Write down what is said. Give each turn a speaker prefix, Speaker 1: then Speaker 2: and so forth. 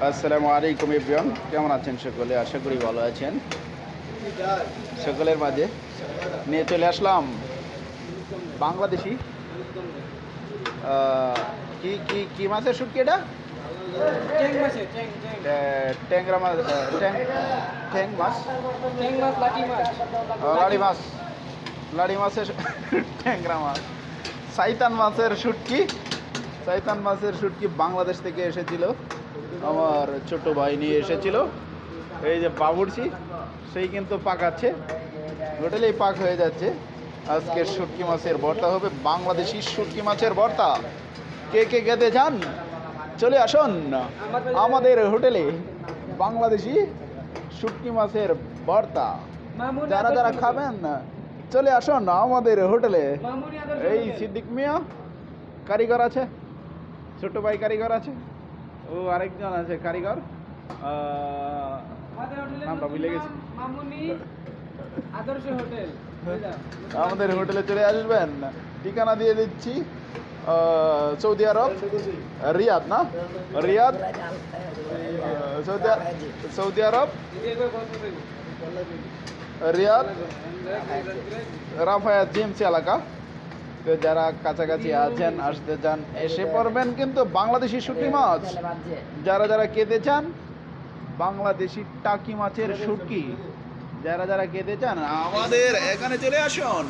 Speaker 1: আসসালামু আলাইকুম এভরিওয়ান, কেমন আছেন সকলে? আশা করি ভালো আছেন। সকলের মাঝে নিয়ে চলে আসলাম বাংলাদেশি কি কি কি মাছের শুটকি এটা? ট্যাংরা মাছ, ট্যাং মাছ, লাড়ি মাছ, লাড়ি মাছের ট্যাংরা মাছ, সাইতান মাছের শুটকি। সাইতান মাছের শুটকি বাংলাদেশ থেকে এসেছিল, আমার ছোট ভাই নিয়ে এসেছিল। এই যে বাবুর্চি, সেই কিন্তু পাকাচ্ছে, হোটেলেই পাক হয়ে যাচ্ছে। আজকের শুটকি মাছের ভর্তা হবে, বাংলাদেশি শুটকি মাছের ভর্তা। কে কে খেতে চান চলে আসুন আমাদের হোটেলে, বাংলাদেশি শুটকি মাছের ভর্তা। যারা যারা খাবেন চলে আসুন আমাদের হোটেলে। এই সিদ্দিক মিয়া কারিগর আছে, ছোট ভাই কারিগর আছে, ও আরেকজন আছে কারিগর, নামটা ভুলে গেছি। আমাদের হোটেলে চলে আসবেন, ঠিকানা দিয়ে দিচ্ছি। সৌদি আরব, রিয়াদ না, রিয়াদ, সৌদি আরব, রিয়াদ, রাফায়াত জিএমসি এলাকা। তো যারা কাছাকাছি আছেন, আসতে চান, এসে পড়বেন কিন্তু বাংলাদেশি শুটকি মাছ। যারা যারা খেতে চান বাংলাদেশি টাকি মাছের শুটকি, যারা যারা খেতে চান আমাদের এখানে চলে আসুন।